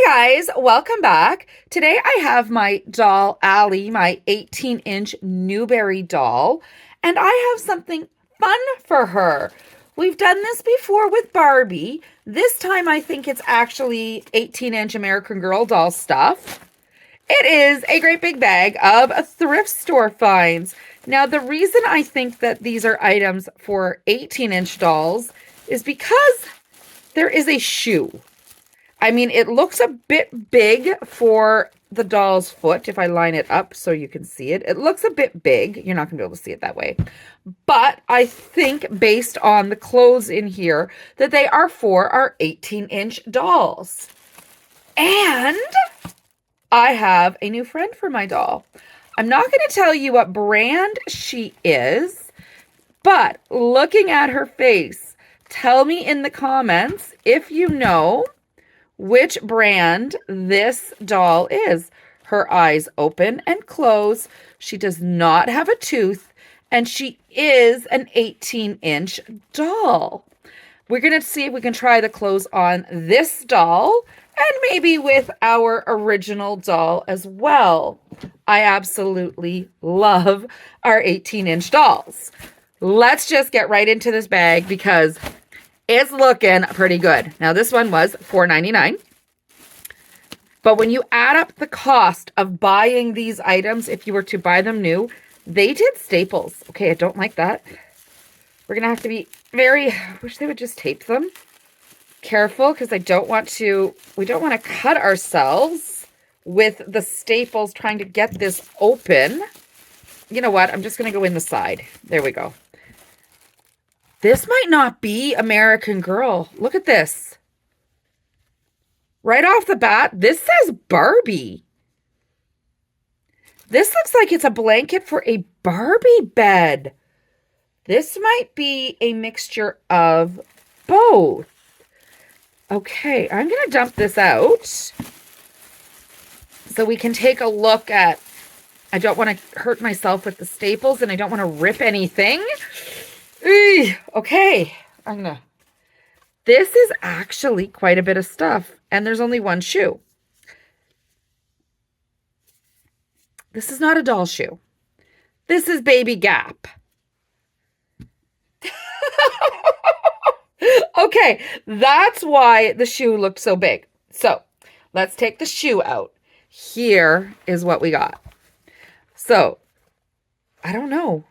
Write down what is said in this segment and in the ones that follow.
Guys, welcome back. Today I have my doll Allie, my 18-inch Newberry doll, and I have something fun for her. We've done this before with Barbie. This time I think it's actually 18-inch American Girl doll stuff. It is a great big bag of thrift store finds. Now, the reason I think that these are items for 18-inch dolls is because there is a shoe. I mean, it looks a bit big for the doll's foot if I line it up so you can see it. It looks a bit big. You're not going to be able to see it that way. But I think based on the clothes in here that they are for our 18-inch dolls. And I have a new friend for my doll. I'm not going to tell you what brand she is, but looking at her face, tell me in the comments if you know which brand this doll is. Her eyes open and close. She does not have a tooth, and she is an 18-inch doll. We're going to see if we can try the clothes on this doll and maybe with our original doll as well. I absolutely love our 18-inch dolls. Let's just get right into this bag because it's looking pretty good. Now, this one was $4.99. But when you add up the cost of buying these items, if you were to buy them new, they did staples. Okay, I don't like that. We're going to have to be I wish they would just tape them. Careful, because we don't want to cut ourselves with the staples trying to get this open. You know what? I'm just going to go in the side. There we go. This might not be American Girl. Look at this. Right off the bat, this says Barbie. This looks like it's a blanket for a Barbie bed. This might be a mixture of both. Okay, I'm going to dump this out so we can take a look at, I don't want to hurt myself with the staples and I don't want to rip anything. Okay, this is actually quite a bit of stuff, and there's only one shoe. This is not a doll shoe. This is Baby Gap. Okay, that's why the shoe looked so big. So, let's take the shoe out. Here is what we got. So, I don't know.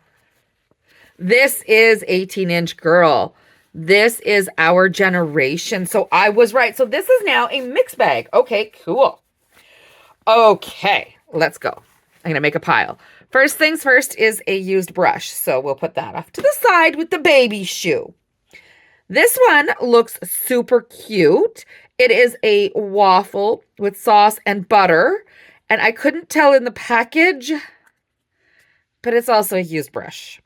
This is 18-inch girl. This is our generation. So I was right. So this is now a mixed bag. Okay, cool. Okay, let's go. I'm going to make a pile. First things first is a used brush. So we'll put that off to the side with the baby shoe. This one looks super cute. It is a waffle with sauce and butter. And I couldn't tell in the package, but it's also a used brush.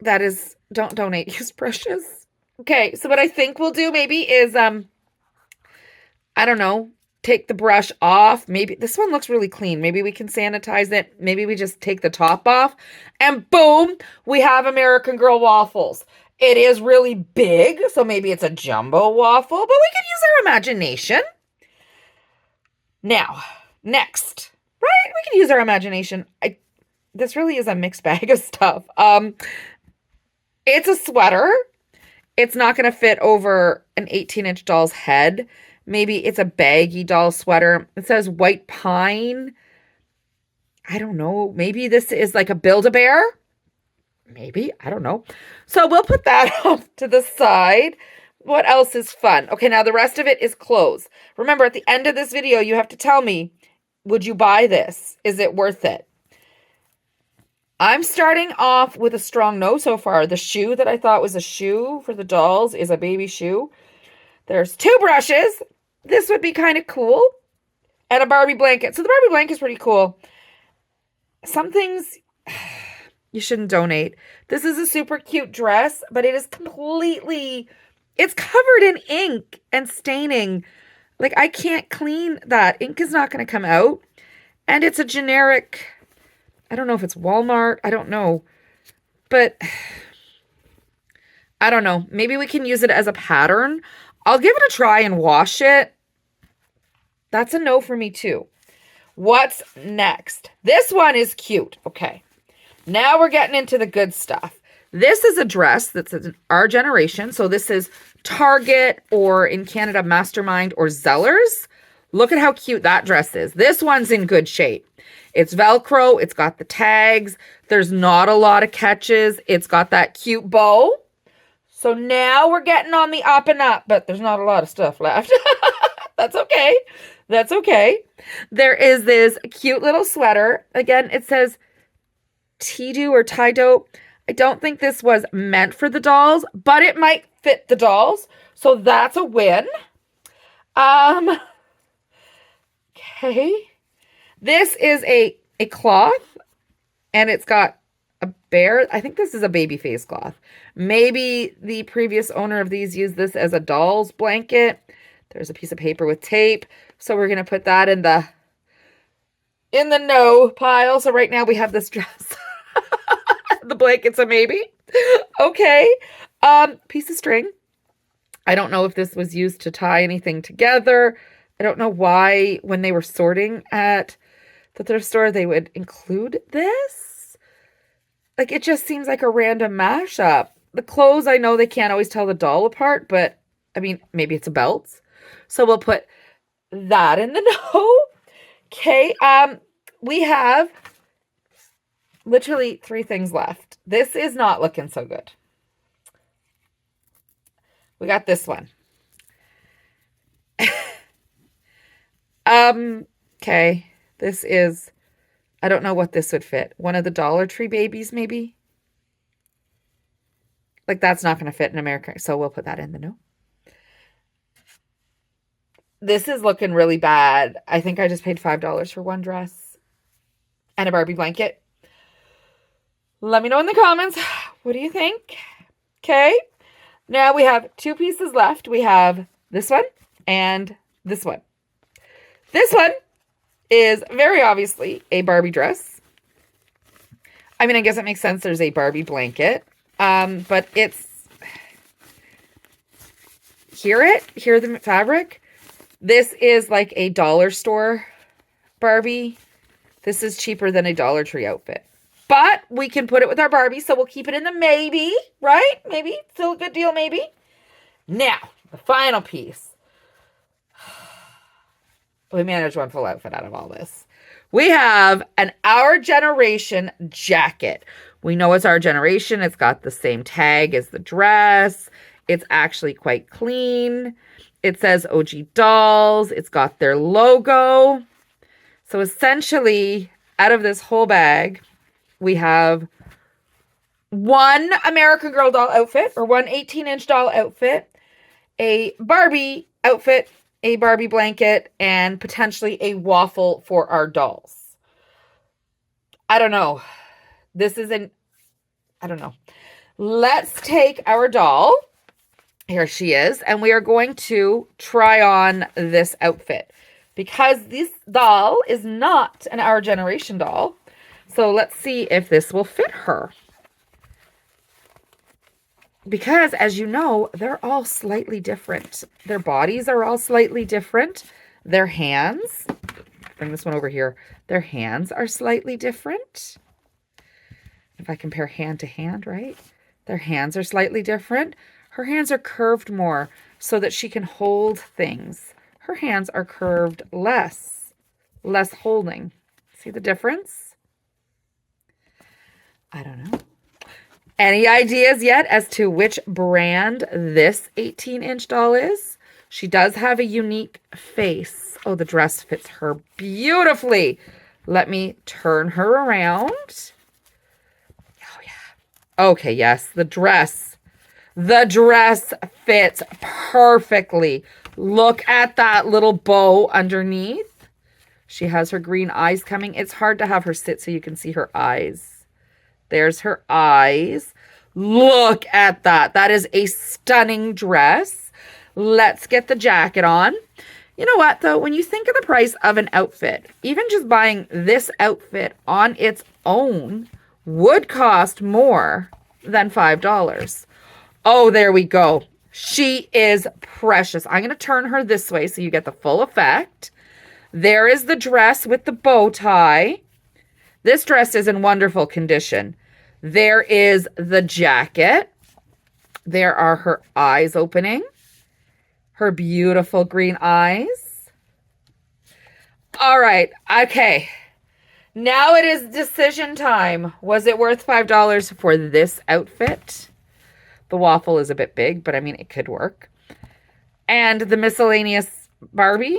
That is, don't donate used brushes. Okay, so what I think we'll do maybe is, I don't know, take the brush off. Maybe this one looks really clean. Maybe we can sanitize it. Maybe we just take the top off and boom, we have American Girl waffles. It is really big, so maybe it's a jumbo waffle, but we can use our imagination. Now, next, right? We can use our imagination. This really is a mixed bag of stuff. It's a sweater. It's not going to fit over an 18-inch doll's head. Maybe it's a baggy doll sweater. It says white pine. I don't know. Maybe this is like a Build-A-Bear. Maybe. I don't know. So we'll put that off to the side. What else is fun? Okay, now the rest of it is clothes. Remember, at the end of this video, you have to tell me, would you buy this? Is it worth it? I'm starting off with a strong no so far. The shoe that I thought was a shoe for the dolls is a baby shoe. There's 2 brushes. This would be kind of cool. And a Barbie blanket. So the Barbie blanket is pretty cool. Some things you shouldn't donate. This is a super cute dress, but it is it's covered in ink and staining. Like, I can't clean that. Ink is not going to come out. And it's a generic, I don't know if it's Walmart. I don't know. But I don't know. Maybe we can use it as a pattern I'll give it a try and wash it. That's a no for me too. What's next? This one is cute. Okay. Now we're getting into the good stuff. This is a dress that's in our generation. So this is Target, or in Canada, Mastermind or Zellers. Look at how cute that dress is. This one's in good shape. It's Velcro. It's got the tags. There's not a lot of catches. It's got that cute bow. So now we're getting on the up and up, but there's not a lot of stuff left. That's okay. That's okay. There is this cute little sweater. Again, it says Tido or Tido. I don't think this was meant for the dolls, but it might fit the dolls. So that's a win. Okay. This is a cloth, and it's got a bear. I think this is a baby face cloth. Maybe the previous owner of these used this as a doll's blanket. There's a piece of paper with tape. So we're going to put that in the no pile. So right now we have this dress. The blanket's a maybe. Okay. Piece of string. I don't know if this was used to tie anything together. I don't know why when they were sorting at the thrift store they would include this. Like, it just seems like a random mashup. The clothes, I know they can't always tell the doll apart, but I mean, maybe it's a belt. So we'll put that in the no. Okay. We have literally 3 things left. This is not looking so good. We got this one. Okay. This is, I don't know what this would fit. One of the Dollar Tree babies, maybe? Like, that's not going to fit in America. So we'll put that in the no. This is looking really bad. I think I just paid $5 for one dress and a Barbie blanket. Let me know in the comments. What do you think? Okay. Now we have 2 pieces left. We have this one and this one. This one is very obviously a Barbie dress. I mean, I guess it makes sense. There's a Barbie blanket. But it's, hear the fabric. This is like a dollar store Barbie. This is cheaper than a Dollar Tree outfit. But we can put it with our Barbie, so we'll keep it in the maybe, right? Maybe. Still a good deal, maybe. Now, the final piece. We managed one full outfit out of all this. We have an Our Generation jacket. We know it's Our Generation. It's got the same tag as the dress. It's actually quite clean. It says OG Dolls. It's got their logo. So essentially, out of this whole bag, we have one American Girl doll outfit, or one 18-inch doll outfit, a Barbie outfit, a Barbie blanket, and potentially a waffle for our dolls. I don't know. I don't know. Let's take our doll. Here she is. And we are going to try on this outfit because this doll is not an Our Generation doll. So let's see if this will fit her. Because, as you know, they're all slightly different. Their bodies are all slightly different. Their hands, bring this one over here. Their hands are slightly different. If I compare hand to hand, right? Their hands are slightly different. Her hands are curved more so that she can hold things. Her hands are curved less holding. See the difference? I don't know. Any ideas yet as to which brand this 18-inch doll is? She does have a unique face. Oh, the dress fits her beautifully. Let me turn her around. Oh, yeah. Okay, yes, the dress. The dress fits perfectly. Look at that little bow underneath. She has her green eyes coming. It's hard to have her sit so you can see her eyes. There's her eyes. Look at that. That is a stunning dress. Let's get the jacket on. You know what, though? When you think of the price of an outfit, even just buying this outfit on its own would cost more than $5. Oh, there we go. She is precious. I'm going to turn her this way so you get the full effect. There is the dress with the bow tie. This dress is in wonderful condition. There is the jacket. There are her eyes opening. Her beautiful green eyes. All right. Okay. Now it is decision time. Was it worth $5 for this outfit? The waffle is a bit big, but I mean, it could work. And the miscellaneous Barbie.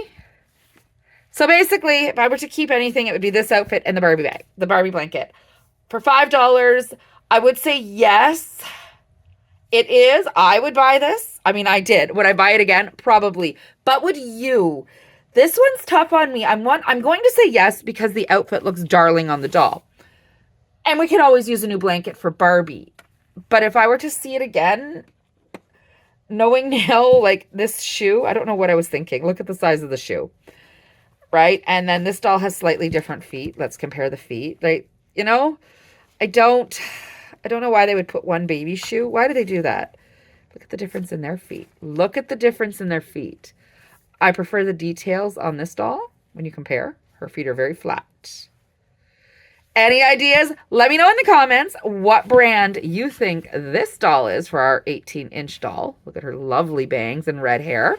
So basically, if I were to keep anything, it would be this outfit and the Barbie bag, the Barbie blanket. For $5, I would say yes. It is. I would buy this. I mean, I did. Would I buy it again? Probably. But would you? This one's tough on me. I'm going to say yes because the outfit looks darling on the doll. And we can always use a new blanket for Barbie. But if I were to see it again, knowing now, like this shoe, I don't know what I was thinking. Look at the size of the shoe. Right? And then this doll has slightly different feet. Let's compare the feet. Like, you know, I don't know why they would put one baby shoe. Why do they do that? Look at the difference in their feet. Look at the difference in their feet. I prefer the details on this doll when you compare. Her feet are very flat. Any ideas? Let me know in the comments what brand you think this doll is for our 18-inch doll. Look at her lovely bangs and red hair.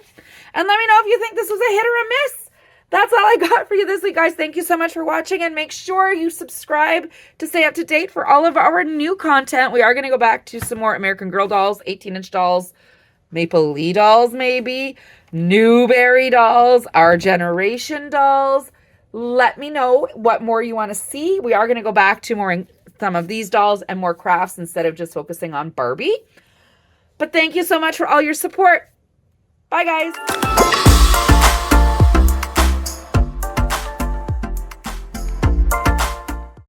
And let me know if you think this was a hit or a miss. That's all I got for you this week, guys. Thank you so much for watching, and make sure you subscribe to stay up to date for all of our new content. We are going to go back to some more American Girl dolls, 18-inch dolls, Maple Lee dolls maybe, Newberry dolls, Our Generation dolls. Let me know what more you want to see. We are going to go back to more some of these dolls and more crafts instead of just focusing on Barbie. But thank you so much for all your support. Bye, guys.